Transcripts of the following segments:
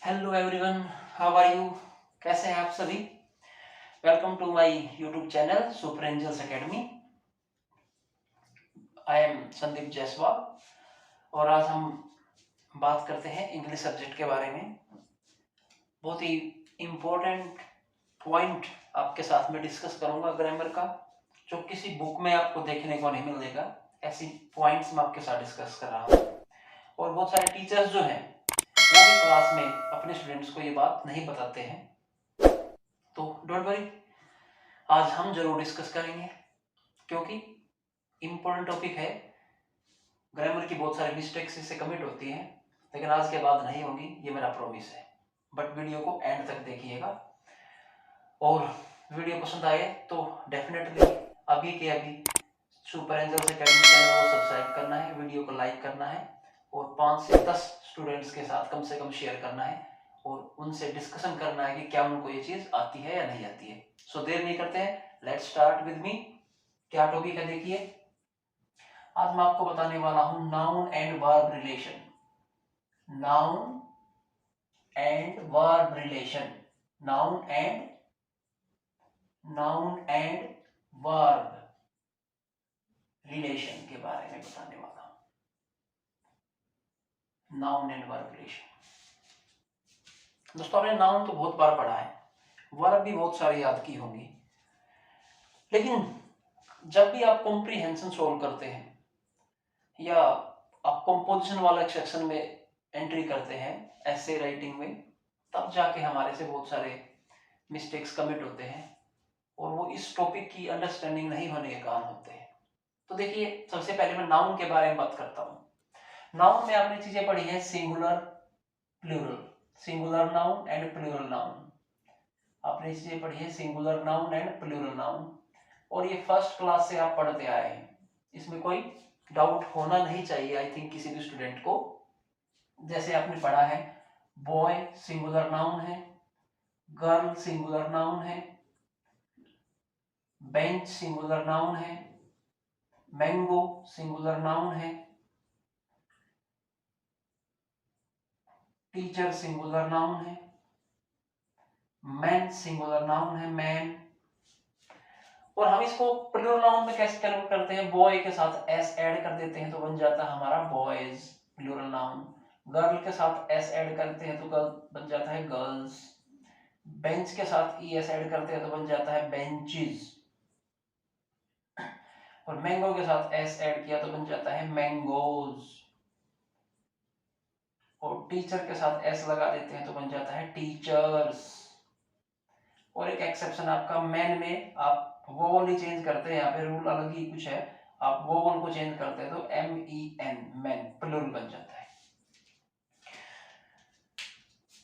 Hello everyone, how are you? कैसे हैं आप सभी? Welcome to my YouTube channel Super Angels Academy. I am Sandeep Jaiswal और आज हम बात करते हैं इंग्लिश सब्जेक्ट के बारे में। बहुत ही इम्पोर्टेंट पॉइंट आपके साथ में डिस्कस करूंगा ग्रामर का, जो किसी बुक में आपको देखने को नहीं मिलेगा। ऐसी पॉइंट्स मैं आपके साथ डिस्कस कर रहा हूँ और बहुत सारे टीचर्स जो हैं वो भी क्लास में अपने स्टूडेंट्स को ये बात नहीं बताते हैं। तो डोंट वरी, आज हम जरूर डिस्कस करेंगे क्योंकि इम्पोर्टेंट टॉपिक है। ग्रामर की बहुत सारी मिस्टेक्स इससे कमिट होती हैं, लेकिन आज के बाद नहीं होंगी, ये मेरा प्रॉमिस है। बट वीडियो को एंड तक देखिएगा और वीडियो पसंद आए तो डेफिनेटली अभी के अभी सुपर एंजल्स एकेडमी चैनल को सब्सक्राइब करना है, वीडियो को लाइक करना है और 5 से 10 स्टूडेंट्स के साथ कम से कम शेयर करना है और उनसे डिस्कशन करना है कि क्या उनको ये चीज आती है या नहीं आती है। सो देर नहीं करते हैं, लेट्स स्टार्ट विद मी। क्या टॉपिक है देखिए, आज मैं आपको बताने वाला हूं noun and verb relation. Noun and verb relation, noun and verb relation के बारे में बताने वाला हूं। Noun and verb relation. दोस्तों, आपने नाउन तो बहुत बार पढ़ा है, वर्ब भी बहुत सारी याद की होंगी, लेकिन जब भी आप कॉम्प्रीहेंशन सोल्व करते हैं या आप कंपोजिशन वाला सेक्शन में एंट्री करते हैं ऐसे राइटिंग में, तब जाके हमारे से बहुत सारे मिस्टेक्स कमिट होते हैं और वो इस टॉपिक की अंडरस्टैंडिंग नहीं होने के कारण होते हैं। तो देखिए, सबसे पहले मैं नाउन के बारे में बात करता हूँ। नाउन में आपने चीजें पढ़ी है singular, plural, singular noun and plural noun. आपने चीजें पढ़ी है singular noun and plural noun और ये फर्स्ट क्लास से आप पढ़ते आए हैं, इसमें कोई डाउट होना नहीं चाहिए आई थिंक किसी भी स्टूडेंट को। जैसे आपने पढ़ा है बॉय सिंगुलर नाउन है, गर्ल सिंगुलर नाउन है, बेंच सिंगुलर नाउन है, मैंगो सिंगुलर नाउन है, टीचर सिंगुलर नाउन है, मैन सिंगुलर नाउन है, मैन। और हम इसको प्लूरल नाउन में कैसे कन्वर्ट करते हैं, बॉय के साथ एस ऐड कर देते हैं तो बन जाता है हमारा बॉयज प्लूरल नाउन। गर्ल के साथ एस ऐड करते हैं तो गर्ल बन जाता है गर्ल्स। बेंच के साथ ई एस ऐड करते हैं तो बन जाता है बेंचेस। और मैंगो के साथ एस ऐड किया तो बन जाता है मैंगोज। और टीचर के साथ एस लगा देते हैं तो बन जाता है टीचर्स। और एक एक्सेप्शन आपका मैन में आप वोवल ही चेंज करते हैं, यहाँ पे रूल अलग ही कुछ है, आप वोवल को चेंज करते हैं तो MEN मैन प्लूरल बन जाता है।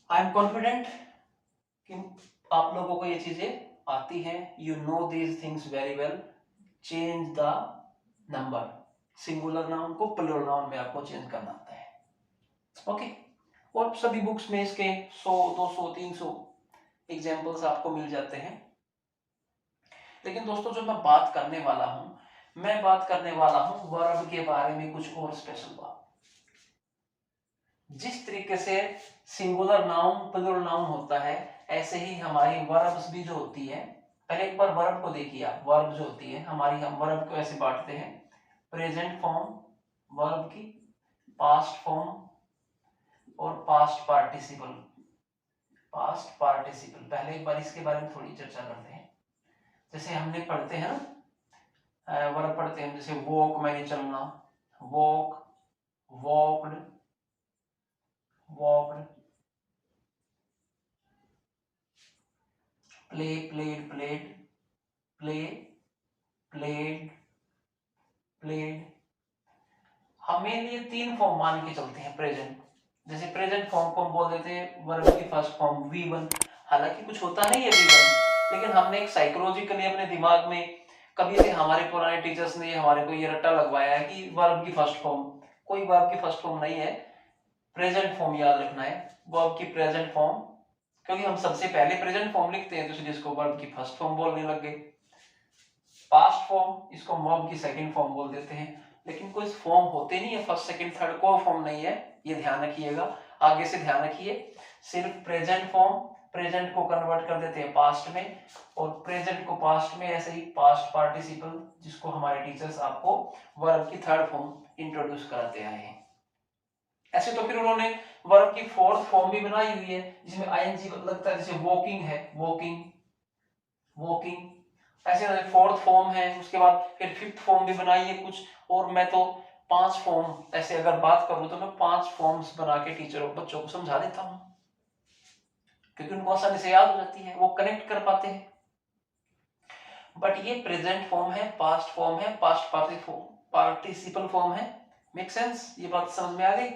आई एम कॉन्फिडेंट कि आप लोगों को ये चीजें आती हैं, you know these things very well. Change the number, singular noun को प्लूरल नाउन में आपको चेंज करना आता है। ओके, और सभी बुक्स में इसके 100, 200, 300 एग्जाम्पल्स आपको मिल जाते हैं। लेकिन दोस्तों, जो मैं बात करने वाला हूं, मैं बात करने वाला हूं वर्ब के बारे में कुछ और स्पेशल बात। जिस तरीके से सिंगुलर नाउन प्लूरल नाउन होता है, ऐसे ही हमारी वर्ब्स भी जो होती है। पहले एक बार वर्ब को देखिए आप, वर्ब जो होती है हमारी, हम वर्ब को ऐसे बांटते हैं, प्रेजेंट फॉर्म वर्ब की, पास्ट फॉर्म और पास्ट पार्टिसिपल। पास्ट पार्टिसिपल, पहले एक बार इसके बारे में थोड़ी चर्चा करते हैं। जैसे हमने पढ़ते हैं ना, वर्ब पढ़ते हैं, जैसे वॉक मैंने चलना, walk, walked, walked, play played, played, play played, played. हमें ये 3 फॉर्म मान के चलते हैं प्रेजेंट। जैसे प्रेजेंट फॉर्म को हम बोल देते हैं वर्ब की फर्स्ट फॉर्म V1, हालांकि कुछ होता नहीं है V1, लेकिन हमने एक साइकोलॉजिकली अपने दिमाग में कभी से हमारे पुराने टीचर्स ने हमारे को ये रट्टा लगवाया है कि वर्ब की फर्स्ट फॉर्म, कोई वर्ब की फर्स्ट फॉर्म नहीं है, प्रेजेंट फॉर्म याद रखना है, वर्ब की प्रेजेंट फॉर्म। क्योंकि हम सबसे पहले प्रेजेंट फॉर्म लिखते हैं तो इसलिए इसको वर्ब की फर्स्ट फॉर्म बोलने लग गए। पास्ट फॉर्म इसको वर्ब की सेकंड फॉर्म बोल देते हैं, लेकिन कोई फॉर्म होते नहीं है, फर्स्ट सेकंड थर्ड कोई फॉर्म नहीं है, ये ध्यान रखिएगा। आगे से ध्यान रखिए, सिर्फ प्रेजेंट फॉर्म, प्रेजेंट को कन्वर्ट कर देते हैं पास्ट में, और प्रेजेंट को पास्ट में, ऐसे ही पास्ट पार्टिसिपल जिसको हमारे टीचर्स आपको वर्ब की थर्ड फॉर्म इंट्रोड्यूस कराते आए हैं। ऐसे तो फिर उन्होंने वर्ब की फोर्थ फॉर्म भी बनाई हुई है जिसमें आईएनजी लगता है, जैसे वॉकिंग है, वॉकिंग, वॉकिंग, ऐसे फोर्थ फॉर्म है। उसके बाद फिर फिफ्थ फॉर्म भी बनाई है कुछ, और मैं तो 5 फॉर्म, ऐसे अगर बात करूं तो मैं 5 फॉर्म्स बना के टीचरों बच्चों को समझा देता हूं, क्योंकि उनको आसानी से याद हो जाती है, वो कनेक्ट कर पाते हैं। बट ये प्रेजेंट फॉर्म है, पास्ट फॉर्म है, पास्ट पार्टिसिपल फॉर्म है। Make sense? ये बात समझ में आ गई?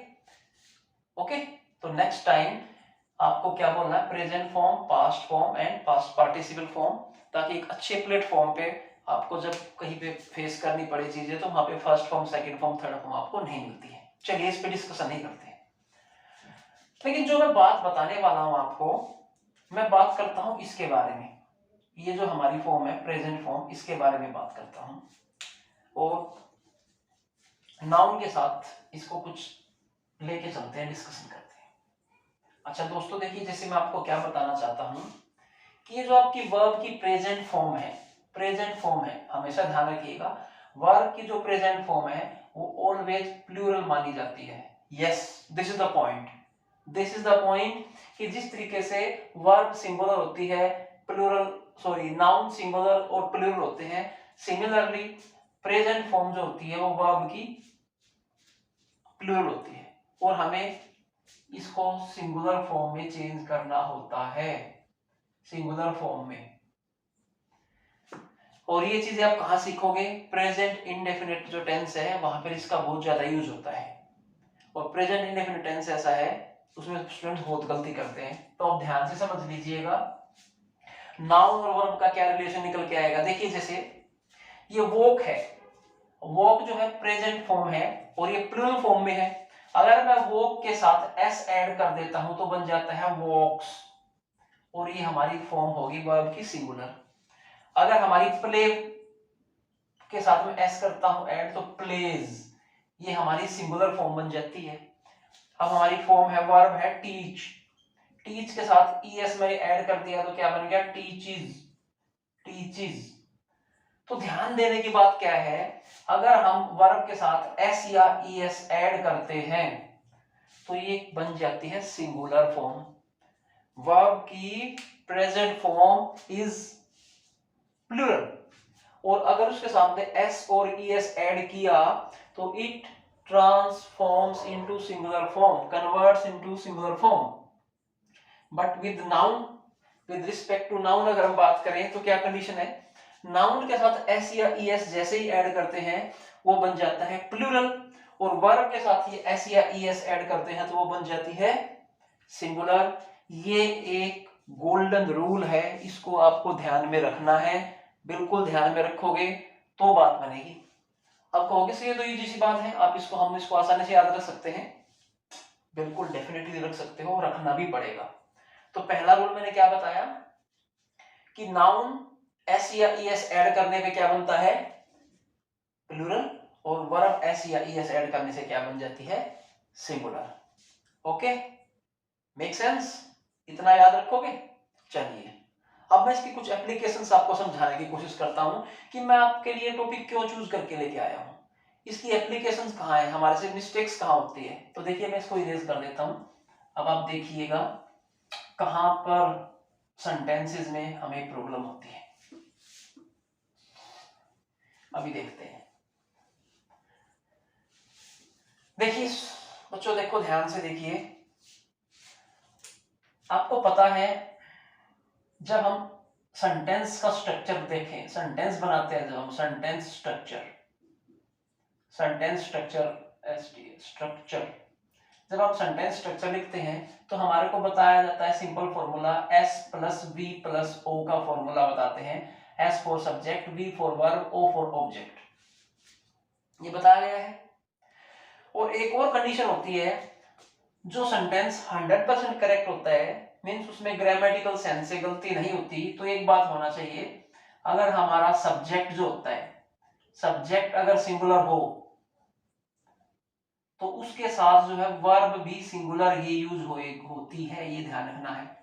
ओके, तो नेक्स्ट टाइम आपको क्या बोलना है, present form, past form and past participle form, ताकि एक अच्छे प्लेटफॉर्म पे आपको जब कहीं पे फेस करनी पड़े चीजें तो वहां पे first form, second form, third form आपको नहीं मिलती है। चलिए इस पे डिस्कशन नहीं करते हैं, लेकिन जो मैं बात बताने वाला हूं आपको, मैं बात करता हूं इसके बारे में। ये जो हमारी फॉर्म है प्रेजेंट फॉर्म, इसके बारे में बात करता हूं, और नाउन के साथ इसको कुछ लेके चलते हैं, डिस्कशन करते हैं। अच्छा दोस्तों देखिए, जैसे मैं आपको क्या बताना चाहता हूं कि ये जो आपकी वर्ब की प्रेजेंट फॉर्म है, प्रेजेंट फॉर्म है, हमेशा ध्यान रखिएगा, वर्ब की जो प्रेजेंट फॉर्म है वो ऑलवेज प्लूरल मानी जाती है। Yes, this is the point, this is the point, कि जिस तरीके से वर्ब सिंगुलर होती है, प्लूरल सॉरी नाउन सिंगुलर और प्लूरल होते हैं, सिमिलरली प्रेजेंट फॉर्म जो होती है वो वर्ब की प्लूरल होती है, और हमें इसको सिंगुलर फॉर्म में चेंज करना होता है, सिंगुलर फॉर्म में। और ये चीजें आप कहां सीखोगे, प्रेजेंट इंडेफिनिट जो टेंस है वहां पर इसका बहुत ज्यादा यूज होता है, और प्रेजेंट इंडेफिनिट टेंस ऐसा है उसमें स्टूडेंट्स बहुत गलती करते हैं, तो आप ध्यान से समझ लीजिएगा। नाउन और वर्ब का क्या रिलेशन निकल के आएगा, देखिए जैसे ये वॉक है, वॉक जो है प्रेजेंट फॉर्म है और ये प्लूरल फॉर्म में है, अगर मैं वॉक के साथ एस ऐड कर देता हूं तो बन जाता है वॉक्स, और ये हमारी फॉर्म होगी वर्ब की सिंगुलर। अगर हमारी प्ले के साथ में एस करता हूं ऐड तो प्लेज, ये हमारी सिंगुलर फॉर्म बन जाती है। अब हमारी फॉर्म है वर्ब है टीच, टीच के साथ ईएस मैंने ऐड कर दिया तो क्या बन गया टीचीज, टीचीज। तो ध्यान देने की बात क्या है, अगर हम वर्ब के साथ एस या ईएस ऐड करते हैं तो ये बन जाती है सिंगुलर फॉर्म। वर्ब की प्रेजेंट फॉर्म इज प्लूरल, और अगर उसके सामने एस और ईएस ऐड किया तो it transforms into singular form, converts into singular form. But with noun, with respect to noun अगर हम बात करें तो क्या कंडीशन है, नाउन के साथ एस या ईएस जैसे ही ऐड करते हैं वो बन जाता है प्लूरल, और वर्ब के साथ ये एस या ईएस ऐड करते हैं तो वो बन जाती है सिंगुलर। ये एक गोल्डन रूल है, इसको आपको ध्यान में रखना है, बिल्कुल ध्यान में रखोगे तो बात बनेगी। अब कहोगे सर ये तो इजी सी बात है, आप इसको हम इसको आसानी से याद रख सकते हैं, बिल्कुल डेफिनेटली रख सकते हो, रखना भी पड़ेगा। तो पहला रूल मैंने क्या बताया कि नाउन एस या ईएस ऐड करने पे क्या बनता है प्लूरल, और वर्ब एस या ईएस ऐड करने से क्या बन जाती है सिंगुलर। Okay, make sense? इतना याद रखोगे। चलिए अब मैं इसकी कुछ एप्लीकेशंस आपको समझाने की कोशिश करता हूं कि मैं आपके लिए टॉपिक क्यों चूज करके लेके आया हूं, इसकी एप्लीकेशंस कहां है, हमारे से मिस्टेक्स कहां होती है। तो देखिए मैं इसको इरेज कर देता हूं, अब आप देखिएगा कहां पर सेंटेंसेस में हमें प्रॉब्लम होती है, अभी देखते हैं। देखिए बच्चों, देखो ध्यान से देखिए, आपको पता है जब हम सेंटेंस का स्ट्रक्चर देखें, सेंटेंस बनाते हैं जब हम, sentence structure, sentence structure structure, जब आप सेंटेंस स्ट्रक्चर लिखते हैं तो हमारे को बताया जाता है simple formula S plus V plus O का फॉर्मूला बताते हैं, S for subject, V for verb, O for object, ये बताया गया है। और एक और कंडीशन होती है, जो सेंटेंस 100% करेक्ट होता है, मींस उसमें ग्रामेटिकल सेंस से गलती नहीं होती, तो एक बात होना चाहिए, अगर हमारा सब्जेक्ट जो होता है, सब्जेक्ट अगर सिंगुलर हो तो उसके साथ जो है वर्ब भी सिंगुलर ही यूज होती है, ये ध्यान रखना है।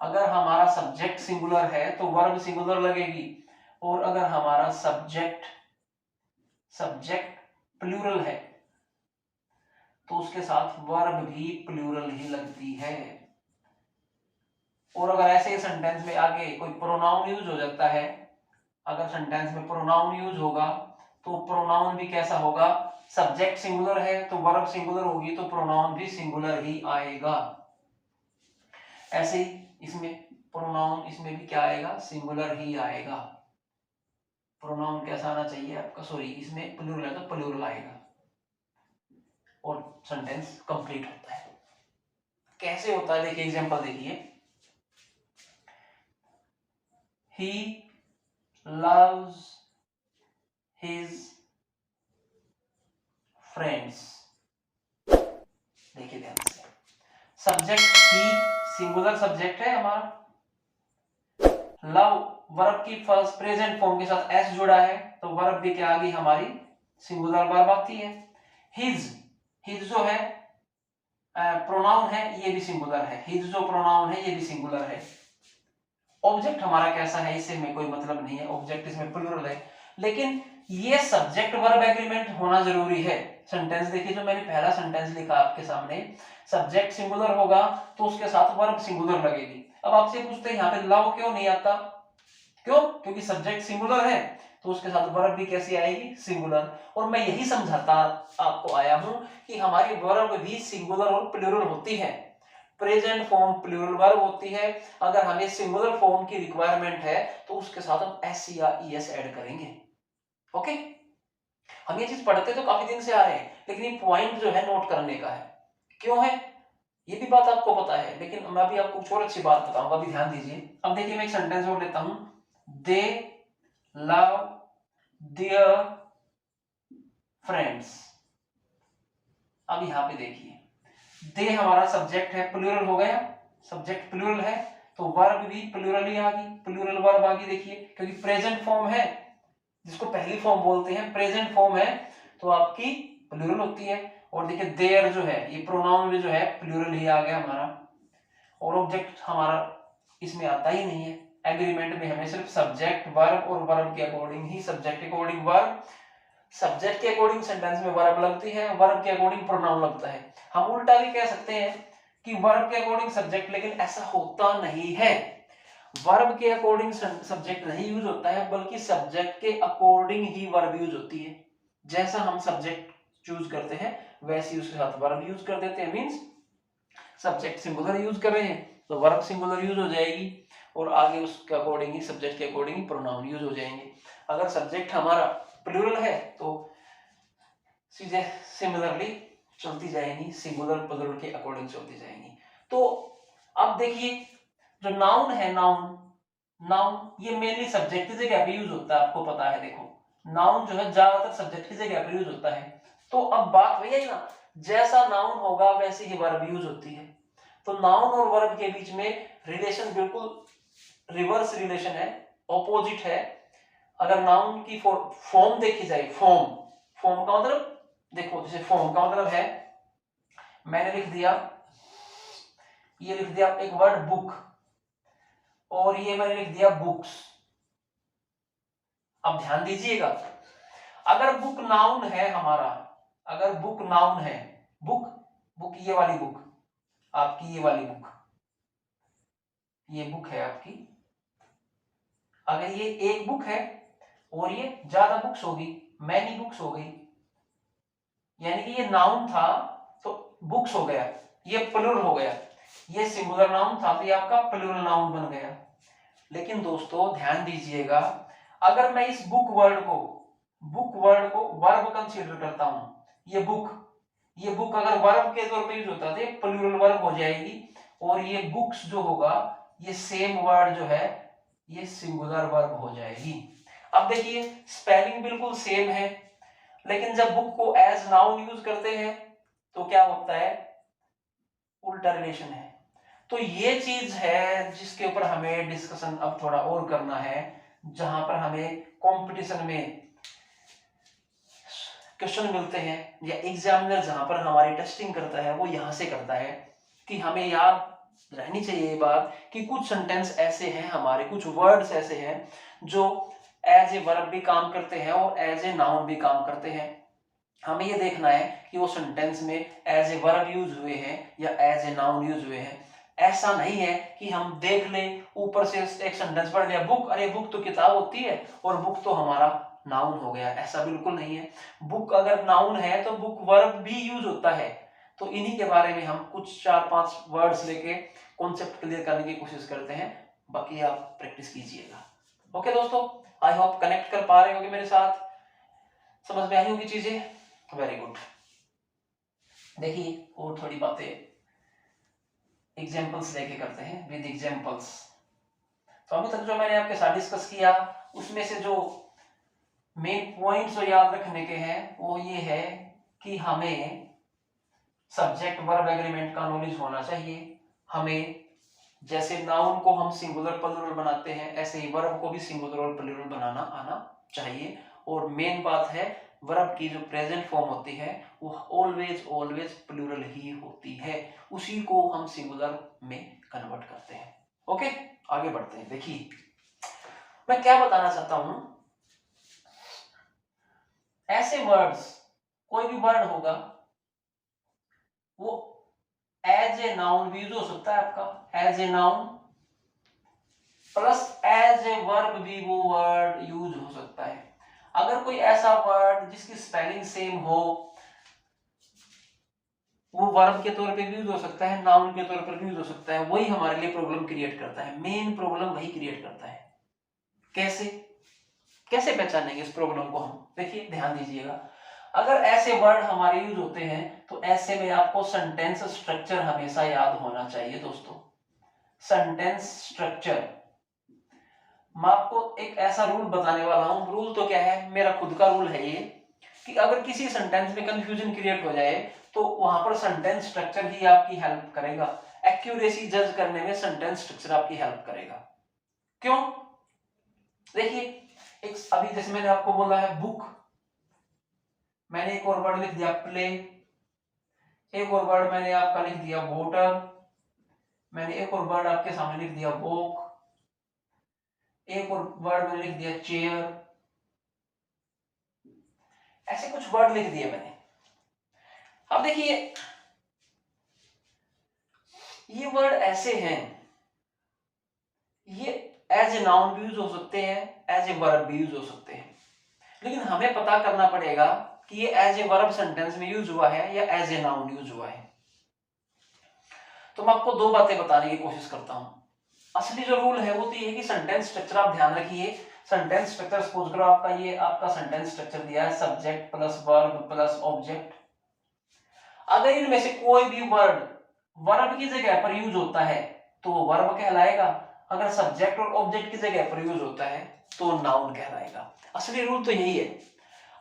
अगर हमारा सब्जेक्ट सिंगुलर है तो वर्ब सिंगुलर लगेगी, और अगर हमारा सब्जेक्ट प्लूरल है तो उसके साथ वर्ब भी प्लूरल ही लगती है। और अगर ऐसे सेंटेंस में आगे कोई प्रोनाउन यूज हो जाता है, अगर सेंटेंस में प्रोनाउन यूज होगा तो प्रोनाउन भी कैसा होगा, सब्जेक्ट सिंगुलर है तो वर्ब सिंगुलर होगी तो प्रोनाउन भी सिंगुलर ही आएगा। ऐसे इसमें प्रोनाउन, इसमें भी क्या आएगा, सिंगुलर ही आएगा। प्रोनाउन कैसा आना चाहिए आपका, सॉरी इसमें प्लूरल है तो प्लूरल आएगा और सेंटेंस कंप्लीट होता है। कैसे होता है देखिए, एग्जांपल देखिए, he loves his friends। देखिए ध्यान से, सब्जेक्ट ही सिंगुलर सब्जेक्ट है हमारा, लव वर्ब की फर्स्ट प्रेजेंट फॉर्म के साथ एस जुड़ा है तो वर्ब भी क्या आ गई हमारी, सिंगुलर वर्ब आती है। हिज जो है प्रोनाउन है, ये भी सिंगुलर है, हिज जो प्रोनाउन है ये भी सिंगुलर है। ऑब्जेक्ट हमारा कैसा है इससे में कोई मतलब नहीं है, ऑब्जेक्ट इसमें प्लूरल है, लेकिन ये सब्जेक्ट वर्ब एग्रीमेंट होना जरूरी है। सेंटेंस देखिए, जो मैंने पहला सेंटेंस लिखा आपके सामने, सब्जेक्ट सिंगुलर होगा तो उसके साथ वर्ब सिंगुलर लगेगी। अब आपसे पूछते हैं यहाँ पे लव क्यों नहीं आता, क्यों, क्योंकि सब्जेक्ट सिंगुलर है तो उसके साथ वर्ब भी कैसी आएगी, सिंगुलर। और मैं यही समझाता आपको आया हूं कि हमारी वर्ब भी सिंगुलर और प्लूरल होती है। प्रेजेंट फॉर्म प्लूरल वर्ब होती है, अगर हमें सिंगुलर फॉर्म की रिक्वायरमेंट है तो उसके साथ हम एस या ईएस ऐड करेंगे। ओके, हम ये चीज पढ़ते तो काफी दिन से आ रहे हैं, लेकिन ये पॉइंट जो है नोट करने का है। क्यों है ये भी बात आपको पता है, लेकिन मैं भी आपको कुछ और अच्छी बात बताऊंगा, अभी ध्यान दीजिए। अब देखिए मैं एक सेंटेंस और लेता हूं, दे लव देयर फ्रेंड्स। अब यहां पे देखिए, दे हमारा सब्जेक्ट है, प्लूरल हो गया, सब्जेक्ट प्लूरल है तो वर्ब भी प्लूरल ही आ गई, प्लूरल वर्ब आ गई। देखिए क्योंकि प्रेजेंट फॉर्म है, जिसको पहली फॉर्म बोलते हैं, प्रेजेंट फॉर्म है तो आपकी प्लूरल होती है। और देखिए देयर जो है, ये प्रोनाउन भी जो है प्लूरल ही आ गया हमारा, और ऑब्जेक्ट हमारा इसमें आता ही नहीं है। एग्रीमेंट में हमें सिर्फ सब्जेक्ट वर्ब और वर्ब के अकॉर्डिंग ही सब्जेक्ट के अकॉर्डिंग वर्ब, सब्जेक्ट के अकॉर्डिंग सेंटेंस में वर्ब लगती है, वर्ब के अकॉर्डिंग प्रोनाउन लगता है। हम उल्टा भी कह सकते हैं कि वर्ब के अकॉर्डिंग सब्जेक्ट, लेकिन ऐसा होता नहीं है। वर्ब के अकॉर्डिंग सब्जेक्ट नहीं यूज होता है, बल्कि सब्जेक्ट के अकॉर्डिंग ही वर्ब यूज होती है। जैसा हम सब्जेक्ट चूज करते हैं वैसे उसके साथ वर्ब यूज कर देते हैं। मींस सब्जेक्ट सिंगुलर यूज कर रहे हैं तो वर्ब सिंगुलर यूज हो जाएगी, और आगे उसके अकॉर्डिंग ही, सब्जेक्ट के अकॉर्डिंग ही प्रोनाउन यूज हो जाएंगे। अगर सब्जेक्ट हमारा प्लूरल है तो सीधे सिमिलरली चलती जाएंगी, सिंगुलर प्लूरल के अकॉर्डिंग चलती जाएंगी। तो अब देखिए, जो नाउन है, नाउन ये मेनली सब्जेक्ट की जगह पे यूज होता है, आपको पता है। देखो नाउन जो है ज्यादातर सब्जेक्ट की जगह पे यूज होता है। तो अब बात वही है ना, जैसा नाउन होगा वैसे ही वर्ब यूज होती है। तो नाउन और वर्ब के बीच में रिलेशन बिल्कुल रिवर्स रिलेशन है, ऑपोजिट है। अगर नाउन की फॉर्म देखी जाए, फॉर्म का मतलब देखो, जैसे फॉर्म का मतलब है, मैंने लिख दिया, ये लिख दिया एक वर्ड बुक, और ये मैंने लिख दिया बुक्स। अब ध्यान दीजिएगा, अगर बुक नाउन है हमारा, अगर बुक नाउन है, बुक ये वाली बुक, आपकी ये वाली बुक, ये बुक है आपकी, अगर ये एक बुक है और ये ज्यादा बुक्स होगी, मैनी बुक्स हो गई, यानी कि ये नाउन था तो बुक्स हो गया, ये प्लूरल हो गया। ये सिंगुलर नाउन था तो ये आपका प्लूरल नाउन बन गया। लेकिन दोस्तों ध्यान दीजिएगा, अगर मैं इस बुक वर्ड को वर्ब कंसीडर करता हूं, ये बुक अगर वर्ब के तौर पे यूज होता है तो ये प्लूरल वर्ब हो जाएगी, और ये बुक्स जो होगा, ये सेम वर्ड जो है ये सिंगुलर वर्ब हो जाएगी। अब देखिए स्पेलिंग बिल्कुल सेम है, लेकिन जब बुक को एज नाउन यूज करते हैं तो क्या होता है, उल्टा रिलेशन है। तो ये चीज है जिसके ऊपर हमें डिस्कशन अब थोड़ा और करना है, जहां पर हमें कंपटीशन में क्वेश्चन मिलते हैं या एग्जामिनर जहां पर हमारी टेस्टिंग करता है वो यहां से करता है कि हमें याद रहनी चाहिए ये बात कि कुछ सेंटेंस ऐसे हैं, हमारे कुछ वर्ड्स ऐसे हैं जो एज ए वर्ब भी काम करते हैं और एज ए नाउन भी काम करते हैं। हमें ये देखना है कि वो सेंटेंस में एज ए वर्ब यूज हुए हैं या एज ए नाउन यूज हुए हैं। ऐसा नहीं है कि हम देख लें ऊपर से एक सेंटेंस पढ़ लिया बुक, अरे बुक तो किताब होती है और बुक तो हमारा नाउन हो गया, ऐसा बिल्कुल नहीं है। बुक अगर नाउन है तो बुक वर्ब भी यूज होता है। तो इन्हीं के बारे में हम कुछ 4-5 वर्ड्स लेके कॉन्सेप्ट क्लियर करने की कोशिश करते हैं, बाकी आप प्रैक्टिस कीजिएगा। ओके दोस्तों, आई होप कनेक्ट कर पा रहे होगे मेरे साथ, समझ में आई होगी चीजें। Very good. देखिए और थोड़ी बातें एग्जांपल्स लेके करते हैं, विद एग्जांपल्स। तो अभी तक जो मैंने आपके साथ डिस्कस किया उसमें से जो मेन पॉइंट्स जो याद रखने के हैं वो ये है कि हमें सब्जेक्ट वर्ब एग्रीमेंट का नॉलेज होना चाहिए। हमें जैसे नाउन को हम सिंगुलर प्लूरल बनाते हैं ऐसे ही वर्ब को भी सिंगुलर और प्लूरल बनाना आना चाहिए। और मेन बात है वर्ब की जो प्रेजेंट फॉर्म होती है वो ऑलवेज ऑलवेज प्लूरल ही होती है, उसी को हम सिंगुलर में कन्वर्ट करते हैं। ओके, आगे बढ़ते हैं। देखिए मैं क्या बताना चाहता हूं, ऐसे वर्ड्स, कोई भी वर्ड होगा वो एज ए नाउन भी यूज हो सकता है आपका, as a noun plus as a verb भी वो वर्ड यूज हो सकता है। अगर कोई ऐसा वर्ड जिसकी स्पेलिंग सेम हो वो वर्ब के तौर पे भी यूज हो सकता है, नाउन के तौर पर भी यूज हो सकता है, वही हमारे लिए प्रॉब्लम क्रिएट करता है। मेन प्रॉब्लम वही क्रिएट करता है। कैसे कैसे पहचानेंगे इस प्रॉब्लम को हम, देखिए ध्यान दीजिएगा। अगर ऐसे वर्ड हमारे यूज होते हैं तो ऐसे में आपको सेंटेंस स्ट्रक्चर हमेशा याद होना चाहिए दोस्तों। सेंटेंस स्ट्रक्चर, मैं आपको एक ऐसा रूल बताने वाला हूं। रूल तो क्या है, मेरा खुद का रूल है ये कि अगर किसी सेंटेंस में कंफ्यूजन क्रिएट हो जाए तो वहां पर सेंटेंस स्ट्रक्चर ही आपकी हेल्प करेगा। एक्यूरेसी जज करने में सेंटेंस स्ट्रक्चर आपकी हेल्प करेगा। क्यों? देखिए एक अभी जैसे मैंने आपको बोला है बुक, मैंने एक और वर्ड लिख दिया प्ले, एक और वर्ड मैंने आपका लिख दिया वोटर, मैंने एक और वर्ड आपके सामने लिख दिया वॉक, एक और वर्ड मैंने लिख दिया चेयर, ऐसे कुछ वर्ड लिख दिए मैंने। अब देखिए ये वर्ड ऐसे हैं, ये एज ए नाउन भी यूज हो सकते हैं, एज ए वर्ब भी यूज हो सकते हैं, लेकिन हमें पता करना पड़ेगा कि ये एज ए वर्ब सेंटेंस में यूज हुआ है या एज ए नाउन यूज हुआ है। तो मैं आपको दो बातें बताने की कोशिश करता हूं। असली जो रूल है वो तो ये है कि सेंटेंस स्ट्रक्चर आप ध्यान रखिए। सेंटेंस स्ट्रक्चर सपोज करो आपका ये आपका सेंटेंस स्ट्रक्चर दिया है subject plus verb plus object. अगर इनमें से कोई भी वर्ड वर्ब की जगह पर यूज होता है तो वो वर्ब कहलाएगा, अगर सब्जेक्ट और ऑब्जेक्ट की जगह पर यूज होता है तो नाउन कहलाएगा। असली रूल तो यही है।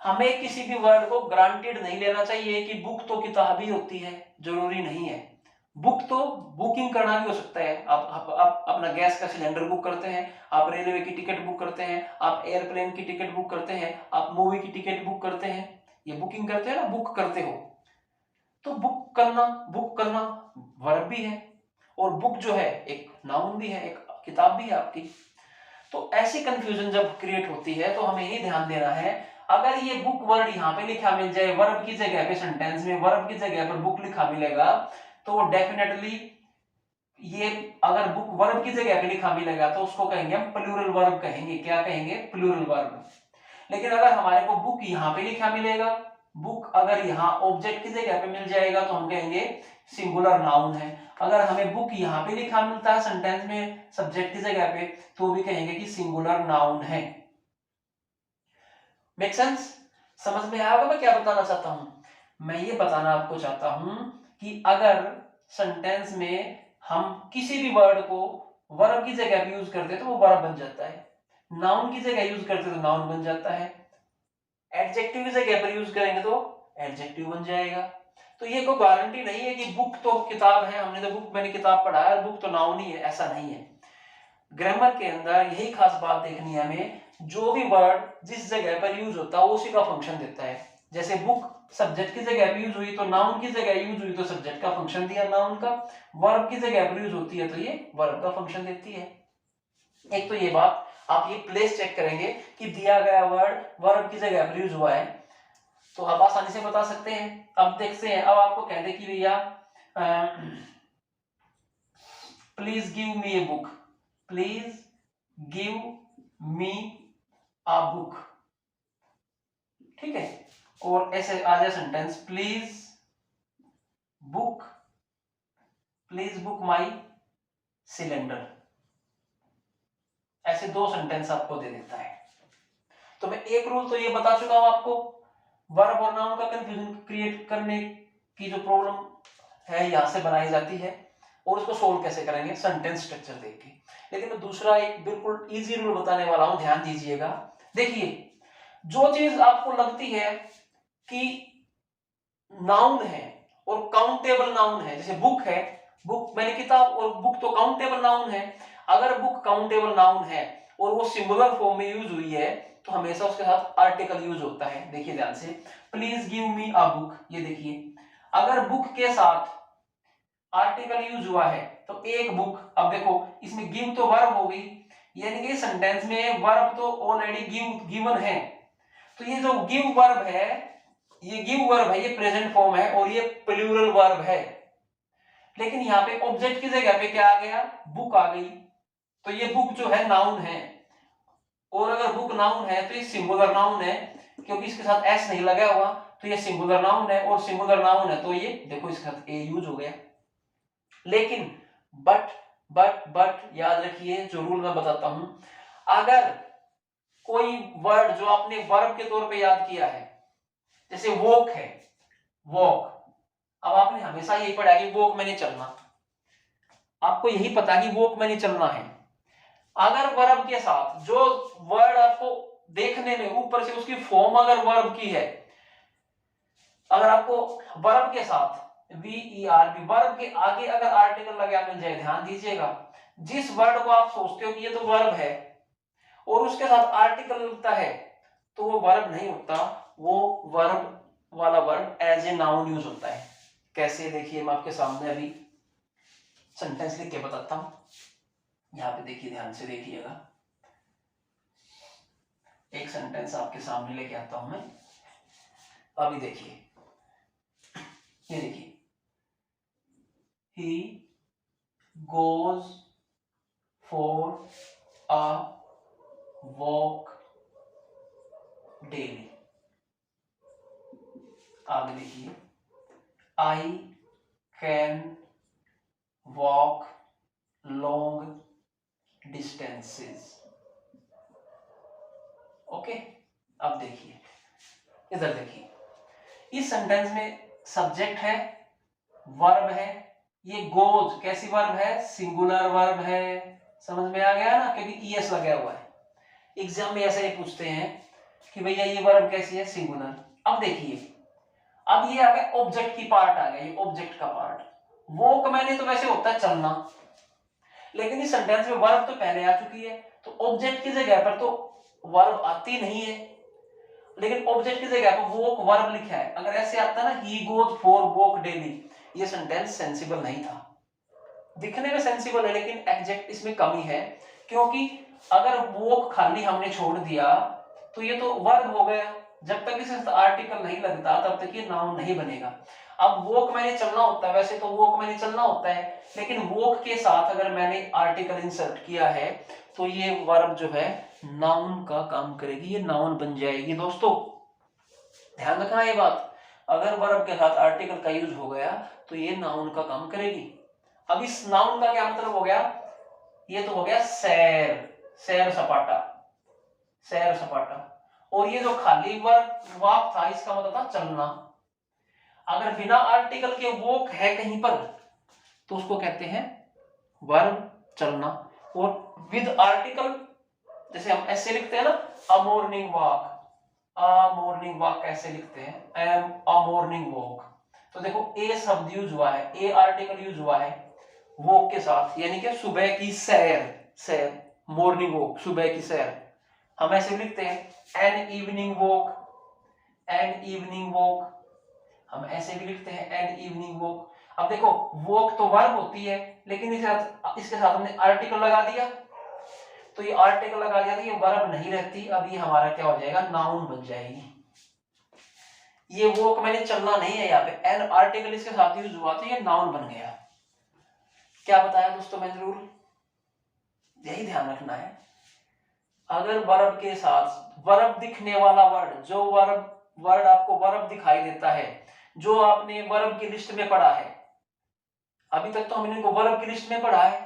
हमें किसी भी वर्ड को ग्रांटेड नहीं लेना चाहिए कि बुक तो किताब ही होती है, जरूरी नहीं है। बुक तो बुकिंग करना भी हो सकता है। आप अपना गैस का सिलेंडर बुक करते हैं, आप रेलवे की टिकट बुक करते हैं, आप एयरप्लेन की टिकट बुक करते हैं, आप मूवी की टिकट बुक करते हैं, ये बुकिंग करते हैं ना, बुक करते हो। तो बुक करना वर्ब भी है और बुक जो है एक नाउन भी है, एक किताब भी है आपकी। तो ऐसी कंफ्यूजन जब क्रिएट होती है तो हमें यही ध्यान देना है, अगर ये बुक वर्ड यहाँ पे लिखा मिल जाए वर्ब की जगह पे, सेंटेंस में वर्ब की जगह पर बुक लिखा मिलेगा तो वो डेफिनेटली ये, अगर बुक वर्ब की जगह पे लिखा मिलेगा तो उसको कहेंगे हम प्लूरल वर्ब कहेंगे। क्या कहेंगे? Plural verb. लेकिन अगर हमारे को बुक यहाँ पे लिखा मिलेगा, बुक अगर यहाँ ऑब्जेक्ट की जगह पे मिल जाएगा तो हम कहेंगे सिंगुलर नाउन है। अगर हमें बुक यहाँ पे लिखा मिलता है सेंटेंस में सब्जेक्ट की जगह पे तो भी कहेंगे कि सिंगुलर नाउन है। Make sense? समझ में आया होगा मैं क्या बताना चाहता हूं? मैं ये बताना आपको चाहता हूं कि अगर सेंटेंस में हम किसी भी वर्ड को वर्ब की जगह पे यूज करते तो वो वर्ब बन जाता है, नाउन की जगह यूज करते तो नाउन बन जाता है, एडजेक्टिव की जगह पर यूज करेंगे तो एडजेक्टिव बन जाएगा। तो ये कोई गारंटी नहीं है कि बुक तो किताब है, हमने तो बुक मैंने किताब पढ़ा है, बुक तो नाउन ही है, ऐसा नहीं है। ग्रामर के अंदर यही खास बात देखनी है हमें, जो भी वर्ड जिस जगह पर यूज होता है वो उसी का फंक्शन देता है। जैसे बुक सब्जेक्ट की जगह पे यूज हुई तो नाउन की जगह यूज हुई तो सब्जेक्ट का फंक्शन दिया नाउन का, वर्ब की जगह पर यूज होती है तो ये वर्ब का फंक्शन देती है। एक तो ये बात आप ये प्लेस चेक करेंगे कि दिया गया वर्ड वर्ब की जगह पर यूज हुआ है तो आप आसानी से बता सकते हैं। अब देखते हैं, अब आपको कह दे कि भैया please give me a book, please give me a book, ठीक है। और ऐसे आ जाए sentence please book my cylinder, ऐसे दो सेंटेंस आपको दे देता है। तो मैं एक रूल तो ये बता चुका हूं आपको, वर्ब और नाउन का कंफ्यूजन क्रिएट करने की जो प्रॉब्लम है यहां से बनाई जाती है और उसको सोल्व कैसे करेंगे सेंटेंस स्ट्रक्चर देख के। लेकिन मैं दूसरा एक बिल्कुल इजी रूल बताने वाला हूं, ध्यान दीजिएगा। देखिए, जो चीज आपको लगती है कि नाउन है और काउंटेबल नाउन है, जैसे बुक है, बुक मैंने किताब, और बुक तो काउंटेबल नाउन है। अगर बुक काउंटेबल नाउन है और वो सिंगुलर फॉर्म में यूज हुई है तो हमेशा उसके साथ आर्टिकल यूज होता है। देखिए ध्यान से, please give me a book, ये देखिए अगर बुक के साथ आर्टिकल यूज हुआ है तो एक बुक, अब देखो इसमें गिव तो वर्ब हो गई, यानी कि सेंटेंस में वर्ब तो ऑलरेडी गिवन है, तो ये जो गिव वर्ब है, ये गिव वर्ब है, ये प्रेजेंट फॉर्म है और ये प्लूरल वर्ब है। लेकिन यहाँ पे ऑब्जेक्ट की जगह पे क्या आ गया, बुक आ गई, तो ये बुक जो है नाउन है, और अगर बुक नाउन है तो ये सिंगुलर नाउन है, क्योंकि इसके साथ एस नहीं लगा हुआ तो ये सिंगुलर नाउन है, और सिंगुलर नाउन है तो ये देखो इसके साथ ए यूज हो गया। लेकिन बट याद रखिए, जो रूल मैं बताता हूं, अगर कोई वर्ड जो आपने वर्ब के तौर पे याद किया है, जैसे वॉक है, वॉक, अब आपने हमेशा यही पढ़ा कि वॉक मैंने चलना, आपको यही पता कि वॉक मैंने चलना है। अगर वर्ब के साथ जो वर्ड आपको देखने में ऊपर से उसकी फॉर्म अगर वर्ब की है, अगर आपको वर्ब के साथ VERB वर्ब के आगे अगर आर्टिकल लगा मिल जाए, ध्यान दीजिएगा, जिस वर्ड को आप सोचते हो कि ये तो वर्ब है और उसके साथ आर्टिकल लगता है तो वो वर्ब नहीं होता, वो वर्ब वाला word as a noun use होता है। कैसे, देखिए मैं आपके सामने अभी सेंटेंस लिख के बताता हूं। यहां पे देखिए, ध्यान से देखिएगा, एक सेंटेंस आपके सामने लेके आता हूं मैं। अभी देखिए, ये देखिए, he goes for a walk daily। आगे देखिए, I can walk long distances। Okay, अब देखिए, इधर देखिए, इस सेंटेंस में सब्जेक्ट है, वर्ब है, ये गोज कैसी वर्ब है, सिंगुलर वर्ब है, समझ में आ गया ना, क्योंकि ES लगा हुआ है। एग्जाम में ऐसा ही पूछते हैं कि भैया ये वर्ब कैसी है, सिंगुलर। अब देखिए, अब ये आ गया ऑब्जेक्ट की पार्ट आ गया, ये ऑब्जेक्ट का पार्ट। वॉक मैंने तो वैसे होता है चलना, लेकिन इस सेंटेंस में वर्ब तो पहले आ चुकी है तो ऑब्जेक्ट की जगह पर तो वर्ब आती नहीं है, लेकिन ऑब्जेक्ट की जगह पर वॉक वर्ब लिखा है। अगर ऐसे आता ना, he goes for walk daily, ये सेंटेंस सेंसिबल नहीं था। दिखने में सेंसिबल है लेकिन एग्जैक्ट इसमें कमी है, क्योंकि अगर वॉक खाली हमने छोड़ दिया तो ये तो वर्ब हो गया, जब तक इसके साथ आर्टिकल नहीं लगता तब तक ये नाउन नहीं बनेगा। अब वॉक मैंने चलना होता है, वैसे तो वॉक मैंने चलना होता है, लेकिन वॉक के साथ अगर मैंने आर्टिकल इंसर्ट किया है तो ये वर्ब जो है नाउन का काम करेगी, ये नाउन बन जाएगी। दोस्तों ध्यान रखना ये बात, अगर वर्ब के साथ आर्टिकल का यूज हो गया तो ये नाउन का काम करेगी। अब इस नाउन का क्या मतलब हो गया, ये तो हो गया सैर, सैर सपाटा, सैर सपाटा। और ये जो खाली वर्ब वाक था, इसका मतलब था चलना। अगर बिना आर्टिकल के वॉक है कहीं पर तो उसको कहते हैं वर्ब चलना, और विद आर्टिकल जैसे हम ऐसे लिखते हैं ना, a morning walk, a morning walk कैसे लिखते हैं, एम अ मॉर्निंग वॉक, तो देखो ए शब्द यूज हुआ है, ए आर्टिकल यूज हुआ है वॉक के साथ, यानी कि सुबह की सैर, सैर, मॉर्निंग वॉक, सुबह की सैर। हम ऐसे लिखते हैं an evening walk, an evening walk, हम ऐसे भी लिखते हैं एन इवनिंग वॉक। अब देखो वॉक तो वर्ब होती है, लेकिन इसके साथ हमने आर्टिकल लगा दिया, तो ये आर्टिकल लगा दिया तो ये वर्ब नहीं रहती, अब ये हमारा क्या हो जाएगा, नाउन बन जाएगी। ये वॉक मैंने चलना नहीं है, यहाँ पे एन आर्टिकल इसके साथ यूज हुआ तो ये नाउन बन गया। क्या बताया दोस्तों मैंने रूल, यही ध्यान रखना है। अगर वर्ब के साथ वर्ब दिखने वाला वर्ड, जो वर्ड आपको वर्ब दिखाई देता है, जो आपने वर्ब की लिस्ट में पढ़ा है, अभी तक तो हमने इनको वर्ब की लिस्ट में पढ़ा है,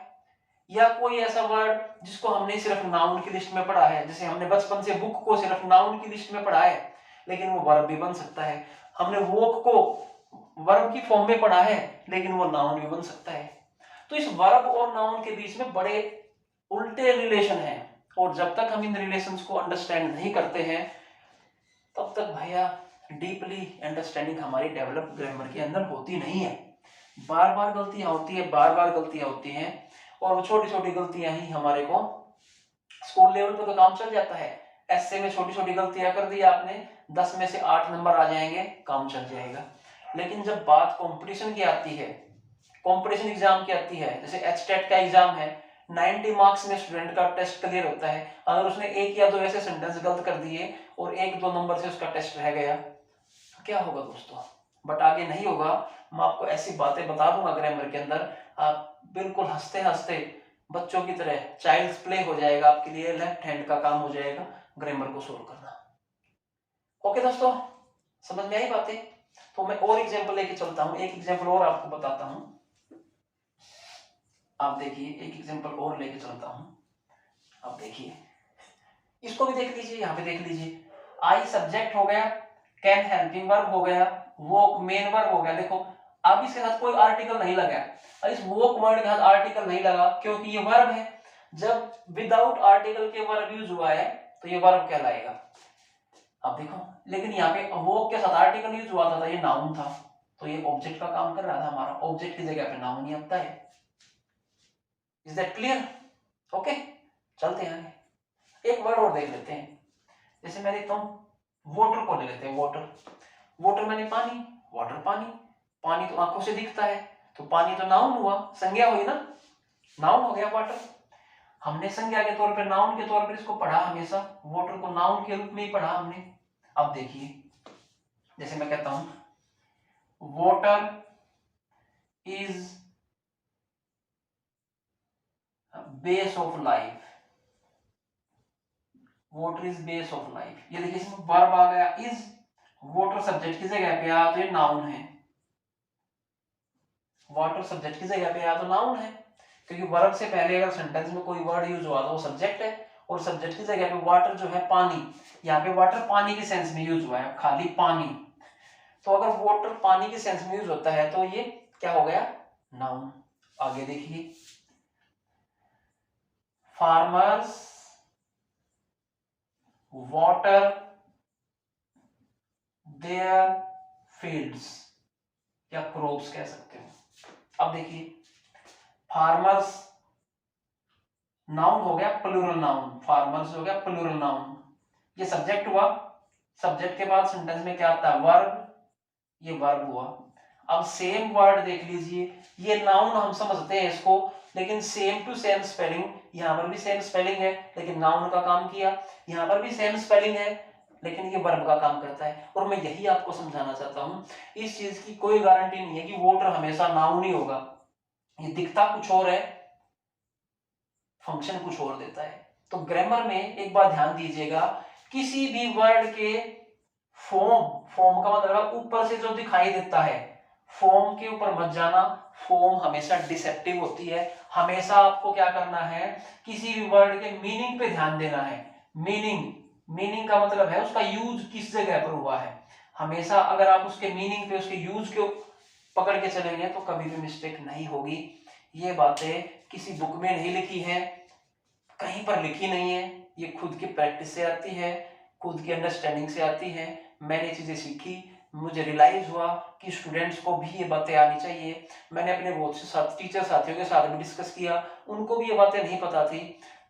या कोई ऐसा वर्ड जिसको हमने सिर्फ नाउन की लिस्ट में पढ़ा है, जैसे हमने बचपन से बुक को सिर्फ नाउन की लिस्ट में पढ़ा है, लेकिन वो वर्ब भी बन सकता है। हमने वॉक को वर्ब की फॉर्म में पढ़ा है, लेकिन वो नाउन भी बन सकता है। तो इस वर्ब और नाउन के बीच में बड़े उल्टे रिलेशन हैं, और जब तक हम इन रिलेशंस को अंडरस्टैंड नहीं करते हैं, तब तक भैया डीपली अंडरस्टैंडिंग हमारी डेवलप ग्रामर के अंदर होती नहीं है। बार बार गलतियां होती है, बार बार गलतियां होती हैं, और वो छोटी छोटी गलतियां ही हमारे को स्कूल लेवल पे तो काम चल जाता है, ऐसे में छोटी छोटी गलतियां कर दी आपने, 10 में से 8 नंबर आ जाएंगे, काम चल जाएगा। लेकिन जब बात कंपटीशन की आती है, कंपटीशन एग्जाम की आती है, जैसे एचटेट का एग्जाम है, 90 मार्क्स में स्टूडेंट का टेस्ट क्लियर होता है, अगर उसने एक या दो ऐसे सेंटेंस गलत कर दिए और 1-2 नंबर से उसका टेस्ट रह गया, तो क्या होगा दोस्तों, बट आगे नहीं होगा। मैं आपको ऐसी बातें बता दूंगा ग्रामर के अंदर, आप बिल्कुल हंसते हंसते बच्चों की तरह चाइल्ड्स प्ले हो जाएगा, आपके लिए लेफ्ट हैंड का काम हो जाएगा ग्रामर को सोल्व करना। ओके दोस्तों, समझ में आई बातें? तो मैं और एग्जांपल लेके चलता हूं, एक एग्जांपल और आपको बताता हूं। आप देखिए, एक एग्जांपल और लेके चलता हूं, आप देखिए, इसको भी देख लीजिए, यहाँ पे देख लीजिए। आई सब्जेक्ट हो गया, कैन हेल्पिंग वर्ब हो गया, वो मेन वर्ब हो गया। देखो अब इसके साथ कोई आर्टिकल नहीं लगा, इस वोक वर्ड के साथ आर्टिकल नहीं लगा क्योंकि ये वर्ब है। जब विदाउट आर्टिकल के वर्ब यूज हुआ है तो ये वर्ब कहलाएगा। अब देखो, लेकिन यहाँ पे वोक के साथ आर्टिकल यूज हुआ था तो ये नाउन था, तो ये ऑब्जेक्ट का काम कर रहा था हमारा, ऑब्जेक्ट की जगह पे नाउन ही आता है। Is that clear? ओके, चलते हैं आगे। एक वर्ड और देख लेते हैं, जैसे मैं देखता हूं वाटर को ले लेते हैं, वाटर। वाटर मैंने पानी, वाटर पानी, पानी तो आंखों से दिखता है, तो पानी तो नाउन हुआ, संज्ञा हुई ना, नाउन हो गया वाटर। हमने संज्ञा के तौर पर, नाउन के तौर पर इसको पढ़ा, हमेशा वाटर को नाउन के रूप में ही पढ़ा हमने। अब देखिए, जैसे मैं कहता हूं water is base of life, water is base of life. ये देखिए इसमें वर्ब आ गया इज, वाटर सब्जेक्ट की जगह पे आया तो ये नाउन है, वाटर सब्जेक्ट की जगह पे आया तो नाउन है, क्योंकि वर्ब से पहले अगर सेंटेंस में कोई वर्ड यूज हुआ तो वो सब्जेक्ट है, और सब्जेक्ट की जगह पे वाटर जो है पानी, यहाँ पे वाटर पानी के सेंस में यूज हुआ है, खाली पानी। तो अगर वाटर पानी के सेंस में यूज होता है तो ये क्या हो गया, नाउन। आगे देखिए, फार्मर्स वाटर देयर फील्ड्स या क्रॉप्स कह सकते हो। अब देखिए, फार्मर्स नाउन हो गया, प्लूरल नाउन, फार्मर्स हो गया प्लूरल नाउन, ये सब्जेक्ट हुआ, सब्जेक्ट के बाद सेंटेंस में क्या आता है, वर्ब, ये वर्ब हुआ। अब सेम वर्ड देख लीजिए, ये नाउन हम समझते हैं इसको, लेकिन सेम टू सेम स्पेलिंग, यहां पर भी सेम स्पेलिंग है लेकिन नाउन का काम किया, यहां पर भी सेम स्पेलिंग है लेकिन ये वर्ब का काम करता है। और मैं यही आपको समझाना चाहता हूं, इस चीज की कोई गारंटी नहीं है कि वाटर हमेशा नाउन ही होगा, ये दिखता कुछ और है, फंक्शन कुछ और देता है। तो ग्रामर में एक बात ध्यान दीजिएगा, किसी भी वर्ड के फॉर्म, फॉर्म का मतलब ऊपर से जो दिखाई देता है, फॉर्म के ऊपर मत जाना, फॉर्म हमेशा डिसेप्टिव होती है। हमेशा आपको क्या करना है, किसी भी वर्ड के मीनिंग पे ध्यान देना है। मीनिंग, मीनिंग का मतलब है उसका यूज किस जगह पर हुआ है। हमेशा अगर आप उसके मीनिंग पे, उसके यूज को पकड़ के चलेंगे तो कभी भी मिस्टेक नहीं होगी। ये बातें किसी बुक में नहीं लिखी है, कहीं पर लिखी नहीं है, ये खुद की प्रैक्टिस से आती है, खुद की अंडरस्टैंडिंग से आती है। मैंने चीजें सीखी, मुझे रियलाइज हुआ कि स्टूडेंट्स को भी ये बातें आनी चाहिए। मैंने अपने बहुत से टीचर साथियों के साथ भी डिस्कस किया, उनको भी ये बातें नहीं पता थी,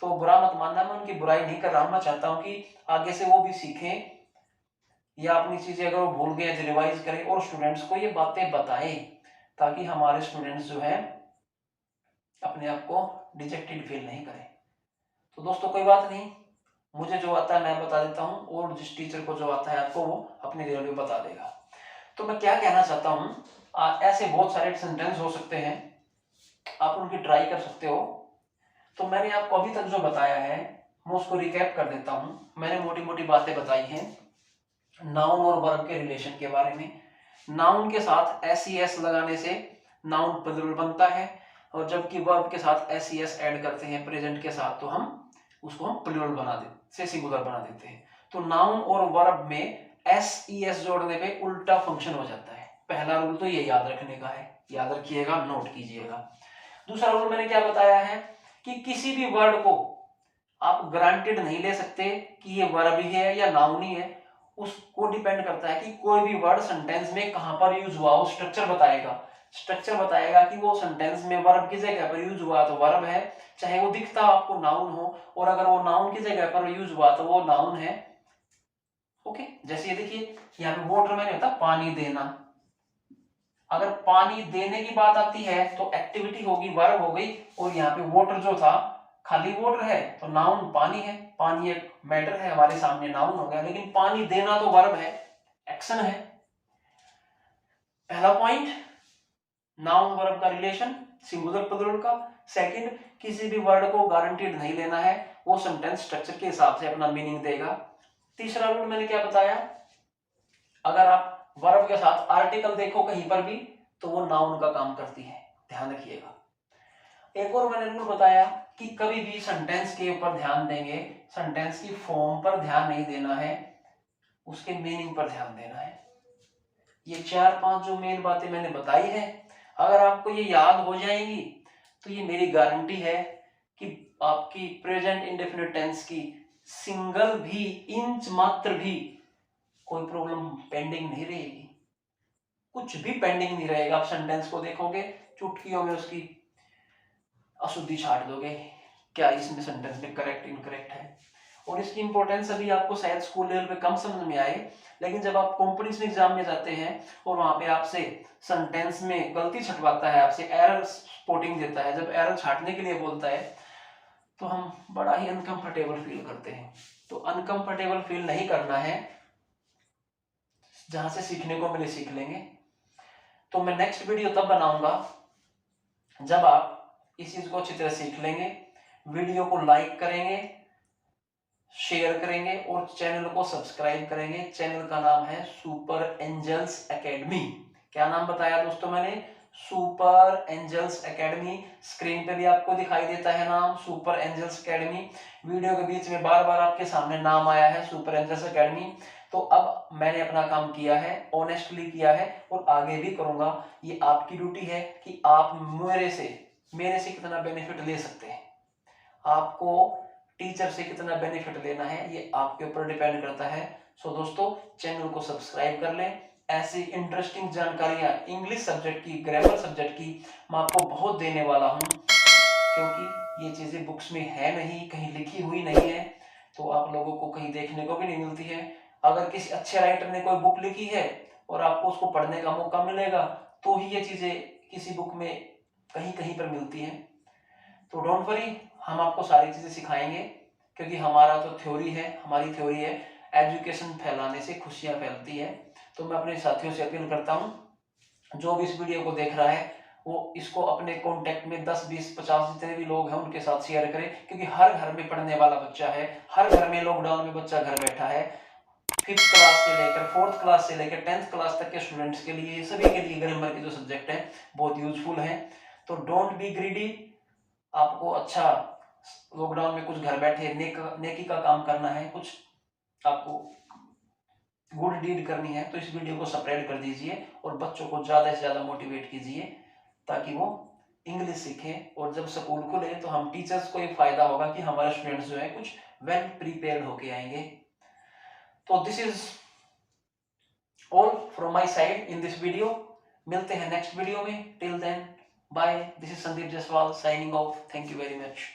तो बुरा मत मानना, मैं उनकी बुराई नहीं कर रहा हूं, मैं चाहता हूं कि आगे से वो भी सीखें या अपनी चीजें अगर वो भूल गए रिवाइज करें और स्टूडेंट्स को ये बातें बताएं, ताकि हमारे स्टूडेंट्स जो है अपने आप को डिजेक्टेड फील नहीं करें। तो दोस्तों कोई बात नहीं, मुझे जो आता है मैं बता देता हूँ, और जिस टीचर को जो आता है आपको वो अपने लेवल पे बता देगा। तो मैं क्या कहना चाहता हूँ, ऐसे बहुत सारे सेंटेंस हो सकते हैं, आप उनकी ट्राई कर सकते हो। तो मैंने आपको अभी तक जो बताया है मैं उसको रिकैप कर देता हूँ। मैंने मोटी मोटी बातें बताई हैं नाउन और वर्ब के रिलेशन के बारे में। नाउन के साथ एस लगाने से नाउन प्लूरल बनता है, और जबकि वर्ब के साथ एस ऐड करते हैं प्रेजेंट के साथ, तो हम उसको हम प्लूरल बना देते से सिंगुलर बना देते हैं। तो नाउन और वर्ब में एस जोड़ने पे उल्टा फंक्शन हो जाता है। पहला रूल तो ये याद रखने का है, याद रखिएगा, नोट कीजिएगा। दूसरा रूल मैंने क्या बताया है कि किसी भी वर्ड को आप ग्रांटेड नहीं ले सकते कि ये वर्ब ही है या नाउन ही है। उसको डिपेंड करता है कि कोई भी वर्ड सेंटेंस में कहां पर यूज हुआ, वो स्ट्रक्चर बताएगा। स्ट्रक्चर बताएगा कि वो सेंटेंस में वर्ब की जगह पर यूज हुआ तो वर्ब है, चाहे वो दिखता आपको नाउन हो, और अगर वो नाउन की जगह पर यूज हुआ तो वो नाउन है। ओके, जैसे ये देखिए यहाँ पे वाटर मैंने होता पानी देना। अगर पानी देने की बात आती है तो एक्टिविटी होगी, वर्ब हो गई, और यहाँ पे वाटर जो था खाली वाटर है तो नाउन पानी है। पानी एक मैटर है हमारे सामने, नाउन हो गया, लेकिन पानी देना तो वर्ब है, एक्शन है। पहला पॉइंट नाउन वर्ब का रिलेशन सिंगुलर प्लूरल का। सेकंड, किसी भी वर्ड को गारंटीड नहीं लेना है, वो सेंटेंस स्ट्रक्चर के हिसाब से अपना मीनिंग देगा। तीसरा रूल मैंने क्या बताया, अगर आप वर्ब के साथ आर्टिकल देखो कहीं पर भी तो वो नाउन का काम करती है, ध्यान रखिएगा। एक और मैंने रूल बताया कि कभी भी सेंटेंस के ऊपर ध्यान देंगे, सेंटेंस की फॉर्म पर ध्यान नहीं देना है, उसके मीनिंग पर ध्यान देना है। ये 4-5 जो मेन बातें मैंने बताई है, अगर आपको ये याद हो जाएंगी तो ये मेरी गारंटी है कि आपकी प्रेजेंट इंडेफिनिट टेंस की सिंगल भी इंच मात्र भी कोई प्रॉब्लम पेंडिंग नहीं रहेगी, कुछ भी पेंडिंग नहीं रहेगा। आप सेंटेंस को देखोगे, चुटकियों में उसकी अशुद्धि छाट दोगे, क्या इसमें सेंटेंस में करेक्ट इनकरेक्ट है। और इसकी इंपॉर्टेंस अभी आपको शायद स्कूल लेवल पे कम समझ में आए, लेकिन जब आप कॉम्पिटिशन एग्जाम में जाते हैं और वहां पे आपसे सेंटेंस में गलती छटवाता है, आपसे एरर स्पॉटिंग देता है, जब एरर छाटने के लिए बोलता है तो हम बड़ा ही अनकंफर्टेबल फील करते हैं। तो अनकंफर्टेबल फील नहीं करना है, जहां से सीखने को मिले सीख लेंगे। तो मैं नेक्स्ट वीडियो तब बनाऊंगा जब आप इस चीज को अच्छी तरह सीख लेंगे। वीडियो को लाइक करेंगे, शेयर करेंगे और चैनल को सब्सक्राइब करेंगे। चैनल का नाम है सुपर एंजल्स एकेडमी। क्या नाम बताया दोस्तों मैंने, सुपर एंजल्स एकेडमी। स्क्रीन पे भी आपको दिखाई देता है नाम, सुपर एंजल्स एकेडमी। वीडियो के बीच में बार बार आपके सामने नाम आया है सुपर एंजल्स एकेडमी। तो अब मैंने अपना काम किया है, ऑनेस्टली किया है और आगे भी करूंगा। ये आपकी ड्यूटी है कि आप मेरे से कितना बेनिफिट ले सकते हैं। आपको टीचर से कितना बेनिफिट लेना है ये आपके ऊपर डिपेंड करता है। सो दोस्तों चैनल को सब्सक्राइब कर लें। ऐसी इंटरेस्टिंग जानकारियां इंग्लिश सब्जेक्ट की, ग्रामर सब्जेक्ट की मैं आपको बहुत देने वाला हूं, क्योंकि ये चीजें बुक्स में है नहीं, कहीं लिखी हुई नहीं है, तो आप लोगों को कहीं देखने को भी नहीं मिलती है। अगर किसी अच्छे राइटर ने कोई बुक लिखी है और आपको उसको पढ़ने का मौका मिलेगा तो ही ये चीजें किसी बुक में कहीं कहीं पर मिलती हैं। तो डोंट वरी, हम आपको सारी चीजें सिखाएंगे, क्योंकि हमारा तो थ्योरी है, हमारी थ्योरी है एजुकेशन फैलाने से खुशियां फैलती है। तो मैं अपने साथियों से अपील करता हूं, जो भी इस वीडियो को देख रहा है वो इसको अपने कांटेक्ट में 10, 20, 50 जितने भी लोग हैं उनके साथ शेयर करें, क्योंकि हर घर में पढ़ने वाला बच्चा है, हर घर में लॉकडाउन में बच्चा घर बैठा है। 5th क्लास से लेकर 4th क्लास से लेकर 10th क्लास तक के स्टूडेंट्स के लिए, सभी के लिए ग्रामर के जो सब्जेक्ट है बहुत यूजफुल है। तो डोंट बी ग्रीडी, आपको अच्छा लॉकडाउन में कुछ घर बैठे नेकी का काम करना है, कुछ आपको गुड डीड करनी है, तो इस वीडियो को स्प्रेड कर दीजिए और बच्चों को ज्यादा से ज्यादा मोटिवेट कीजिए ताकि वो इंग्लिश सीखें। और जब स्कूल खुले तो हम टीचर्स को ये फायदा होगा कि हमारे स्टूडेंट्स जो है कुछ वेल प्रिपेयर्ड होके आएंगे। तो this is all from my side in this video. मिलते हैं नेक्स्ट वीडियो में, till then bye. This is Sandeep Jaiswal signing off. Thank you very much.